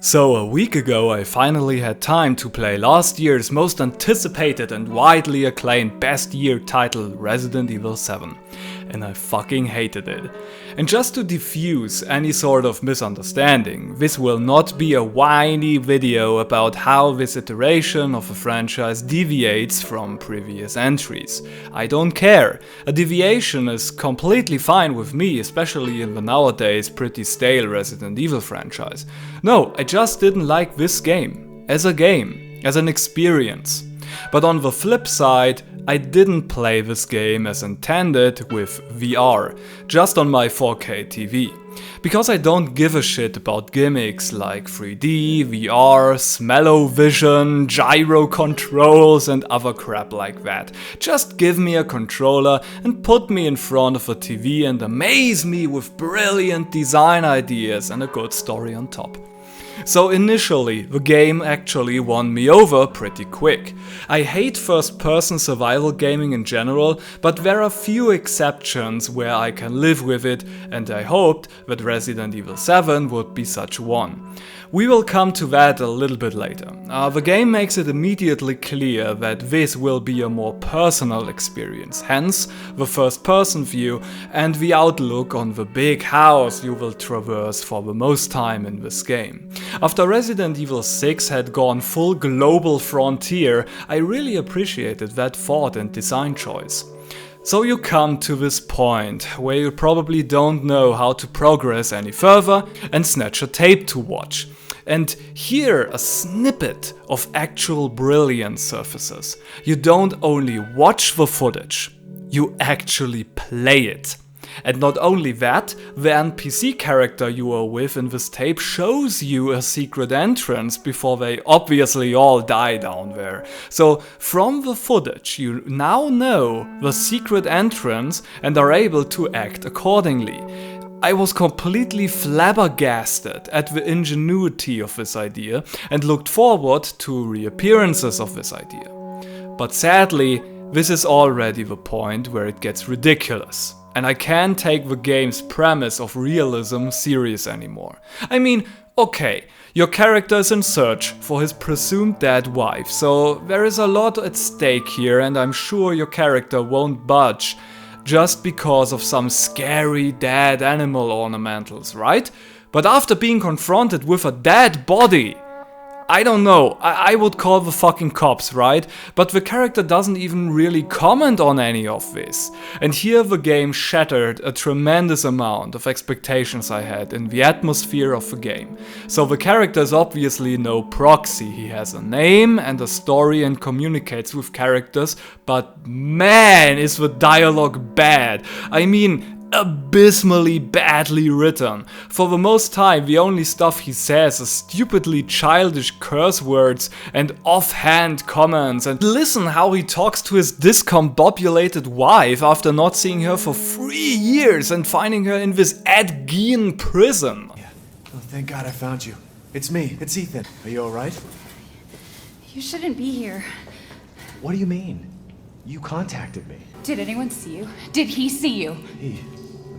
So a week ago I finally had time to play last year's most anticipated and widely acclaimed best year title, Resident Evil 7. And I fucking hated it. And just to diffuse any sort of misunderstanding, this will not be a whiny video about how this iteration of a franchise deviates from previous entries. I don't care. A deviation is completely fine with me, especially in the nowadays pretty stale Resident Evil franchise. No, I just didn't like this game, as an experience. But on the flip side, I didn't play this game as intended with VR, just on my 4K TV. Because I don't give a shit about gimmicks like 3D, VR, smell-o-vision, gyro controls and other crap like that. Just give me a controller and put me in front of a TV and amaze me with brilliant design ideas and a good story on top. So initially, the game actually won me over pretty quick. I hate first-person survival gaming in general, but there are few exceptions where I can live with it, and I hoped that Resident Evil 7 would be such one. We will come to that a little bit later. The game makes it immediately clear that this will be a more personal experience, hence the first-person view and the outlook on the big house you will traverse for the most time in this game. After Resident Evil 6 had gone full global frontier, I really appreciated that thought and design choice. So you come to this point where you probably don't know how to progress any further and snatch a tape to watch. And here a snippet of actual brilliance surfaces. You don't only watch the footage, you actually play it. And not only that, the NPC character you are with in this tape shows you a secret entrance before they obviously all die down there. So from the footage you now know the secret entrance and are able to act accordingly. I was completely flabbergasted at the ingenuity of this idea and looked forward to reappearances of this idea. But sadly, this is already the point where it gets ridiculous. And I can't take the game's premise of realism serious anymore. I mean, okay, your character is in search for his presumed dead wife, so there is a lot at stake here and I'm sure your character won't budge just because of some scary dead animal ornamentals, right? But after being confronted with a dead body, I don't know, I would call the fucking cops, right? But the character doesn't even really comment on any of this. And here the game shattered a tremendous amount of expectations I had in the atmosphere of the game. So the character is obviously no proxy, he has a name and a story and communicates with characters, but man is the dialogue bad. I mean, abysmally badly written. For the most time, the only stuff he says is stupidly childish curse words and offhand comments, and listen how he talks to his discombobulated wife after not seeing her for 3 years and finding her in this Ed Gein prison. Yeah. Oh, thank God I found you. It's me, it's Ethan. Are you alright? You shouldn't be here. What do you mean? You contacted me. Did anyone see you? Did he see you?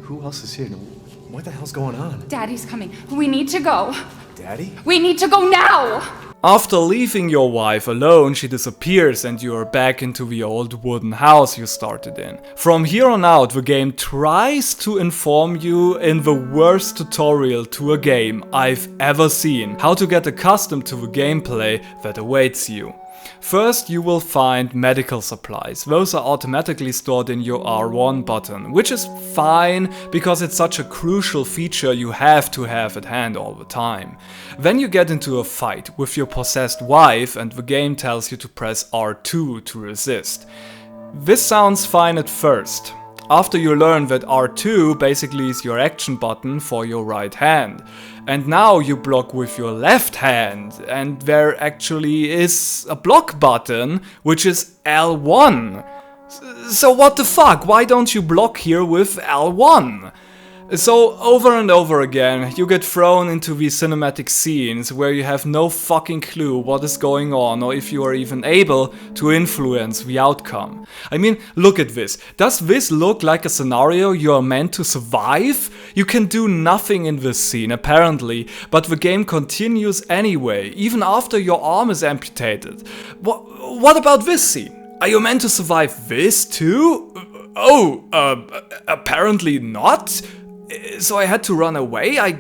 Who else is here? What the hell's going on? Daddy's coming. We need to go. Daddy? We need to go now! After leaving your wife alone, she disappears and you are back into the old wooden house you started in. From here on out, the game tries to inform you in the worst tutorial to a game I've ever seen how to get accustomed to the gameplay that awaits you. First, you will find medical supplies. Those are automatically stored in your R1 button, which is fine because it's such a crucial feature you have to have at hand all the time. Then you get into a fight with your possessed wife and the game tells you to press R2 to resist. This sounds fine at first, after you learn that R2 basically is your action button for your right hand. And now you block with your left hand, and there actually is a block button, which is L1. So what the fuck, why don't you block here with L1? So over and over again you get thrown into these cinematic scenes where you have no fucking clue what is going on or if you are even able to influence the outcome. I mean, look at this. Does this look like a scenario you are meant to survive? You can do nothing in this scene apparently, but the game continues anyway, even after your arm is amputated. What about this scene? Are you meant to survive this too? Oh, apparently not. So I had to run away, I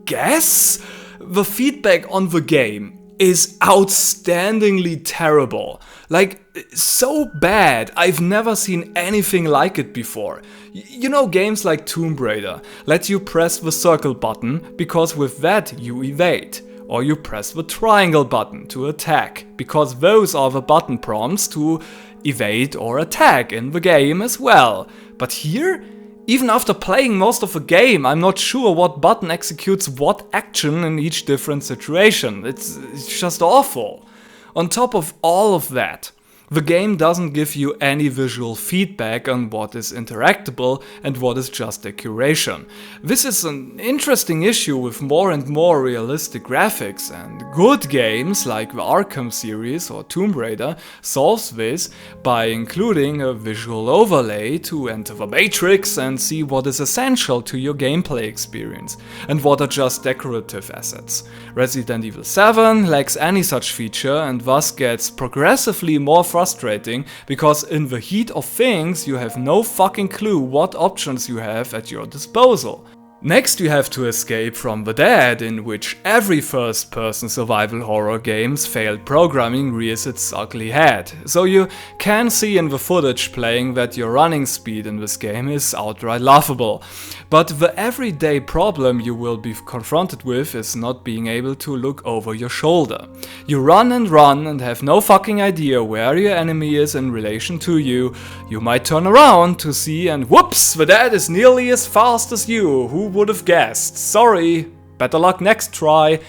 guess? The feedback on the game is outstandingly terrible. Like, so bad, I've never seen anything like it before. You know, games like Tomb Raider let you press the circle button because with that you evade. Or you press the triangle button to attack, because those are the button prompts to evade or attack in the game as well. But here, even after playing most of the game, I'm not sure what button executes what action in each different situation. It's just awful. On top of all of that, the game doesn't give you any visual feedback on what is interactable and what is just decoration. This is an interesting issue with more and more realistic graphics, and good games like the Arkham series or Tomb Raider solves this by including a visual overlay to enter the matrix and see what is essential to your gameplay experience and what are just decorative assets. Resident Evil 7 lacks any such feature and thus gets progressively more frustrating because in the heat of things you have no fucking clue what options you have at your disposal. Next you have to escape from the dead, in which every first-person survival horror game's failed programming rears its ugly head. So you can see in the footage playing that your running speed in this game is outright laughable. But the everyday problem you will be confronted with is not being able to look over your shoulder. You run and have no fucking idea where your enemy is in relation to you. You might turn around to see and whoops, the dead is nearly as fast as you. Who would have guessed? Sorry, better luck next try.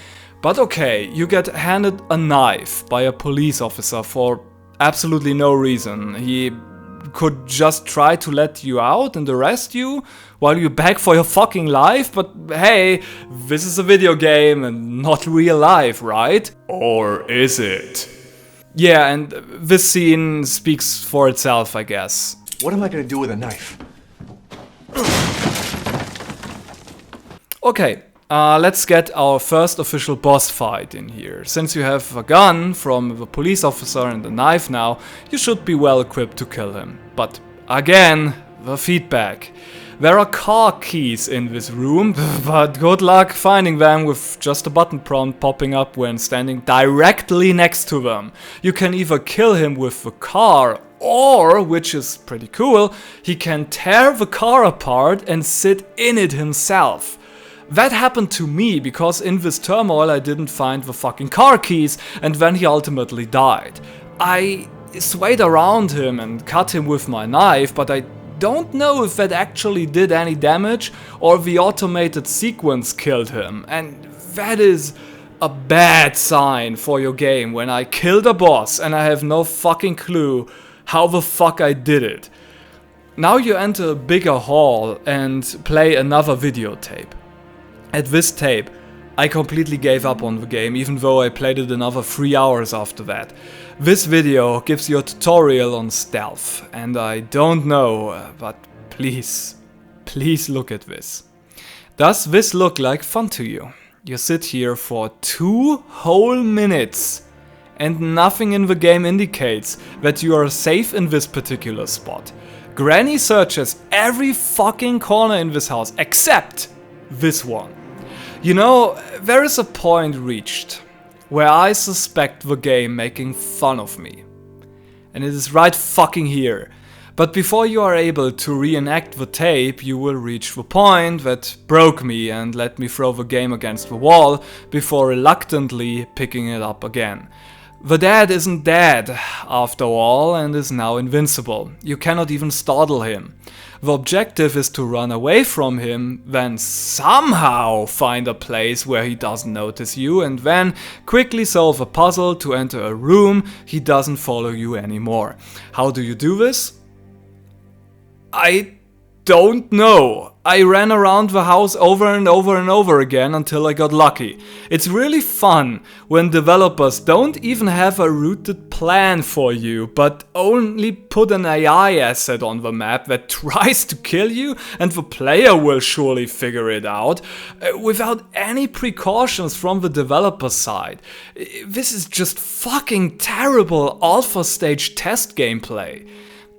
But okay, you get handed a knife by a police officer for absolutely no reason. He could just try to let you out and arrest you while you beg for your fucking life, but hey, this is a video game and not real life, right? Or is it? Yeah, and this scene speaks for itself, I guess. What am I gonna do with a knife? Okay, let's get our first official boss fight in here. Since you have a gun from the police officer and a knife now, you should be well equipped to kill him. But again, the feedback. There are car keys in this room, but good luck finding them with just a button prompt popping up when standing directly next to them. You can either kill him with the car, or, which is pretty cool, he can tear the car apart and sit in it himself. That happened to me because in this turmoil I didn't find the fucking car keys and then he ultimately died. I swayed around him and cut him with my knife, but I don't know if that actually did any damage or the automated sequence killed him, and that is a bad sign for your game when I killed a boss and I have no fucking clue how the fuck I did it. Now you enter a bigger hall and play another videotape. At this tape, I completely gave up on the game, even though I played it another 3 hours after that. This video gives you a tutorial on stealth, and I don't know, but please look at this. Does this look like fun to you? You sit here for 2 whole minutes, and nothing in the game indicates that you are safe in this particular spot. Granny searches every fucking corner in this house, except this one. You know, there is a point reached where I suspect the game making fun of me. And it is right fucking here. But before you are able to reenact the tape, you will reach the point that broke me and let me throw the game against the wall before reluctantly picking it up again. The dad isn't dead, after all, and is now invincible. You cannot even startle him. The objective is to run away from him, then somehow find a place where he doesn't notice you, and then quickly solve a puzzle to enter a room he doesn't follow you anymore. How do you do this? I don't know. I ran around the house over and over and over again until I got lucky. It's really fun when developers don't even have a rooted plan for you, but only put an AI asset on the map that tries to kill you, and the player will surely figure it out, without any precautions from the developer side. This is just fucking terrible alpha stage test gameplay.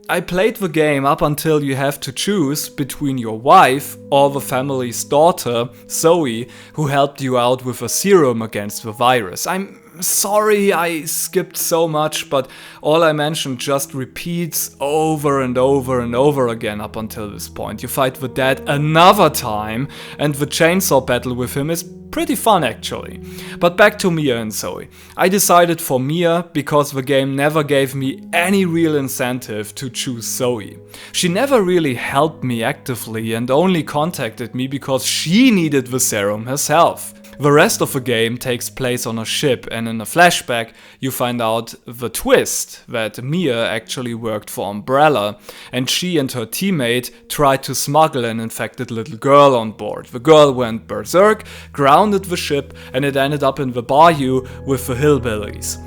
I played the game up until you have to choose between your wife or the family's daughter, Zoe, who helped you out with a serum against the virus. I'm sorry I skipped so much, but all I mentioned just repeats over and over and over again up until this point. You fight the dad another time, and the chainsaw battle with him is pretty fun actually. But back to Mia and Zoe. I decided for Mia because the game never gave me any real incentive to choose Zoe. She never really helped me actively and only contacted me because she needed the serum herself. The rest of the game takes place on a ship, and in a flashback you find out the twist that Mia actually worked for Umbrella, and she and her teammate tried to smuggle an infected little girl on board. The girl went berserk, grounded the ship, and it ended up in the bayou with the hillbillies.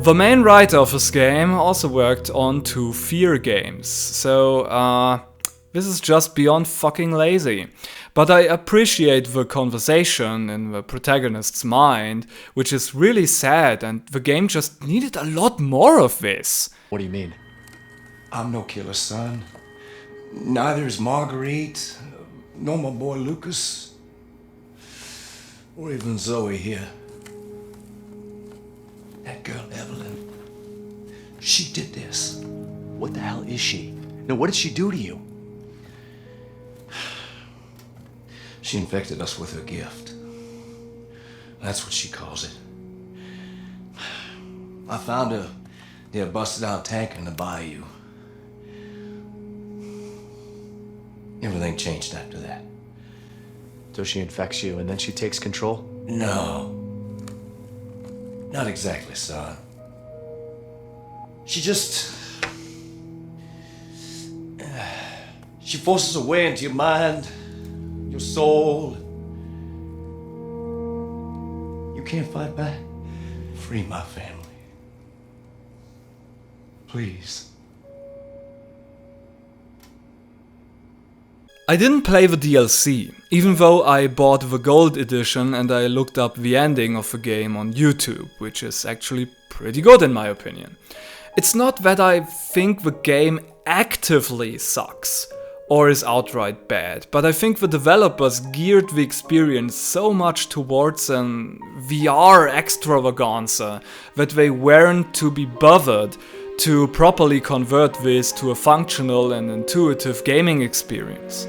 The main writer of this game also worked on 2 Fear games, so this is just beyond fucking lazy. But I appreciate the conversation in the protagonist's mind, which is really sad, and the game just needed a lot more of this. What do you mean? I'm no killer, son. Neither is Marguerite, nor my boy Lucas, or even Zoe here. That girl, Evelyn, she did this. What the hell is she? Now, what did she do to you? She infected us with her gift. That's what she calls it. I found her near a busted out tank in the bayou. Everything changed after that. So she infects you and then she takes control? No. Not exactly, son. She just... She forces her way into your mind, your soul. You can't fight back. Free my family. Please. I didn't play the DLC, even though I bought the gold edition and I looked up the ending of the game on YouTube, which is actually pretty good in my opinion. It's not that I think the game actively sucks or is outright bad, but I think the developers geared the experience so much towards an VR extravaganza that they weren't to be bothered to properly convert this to a functional and intuitive gaming experience.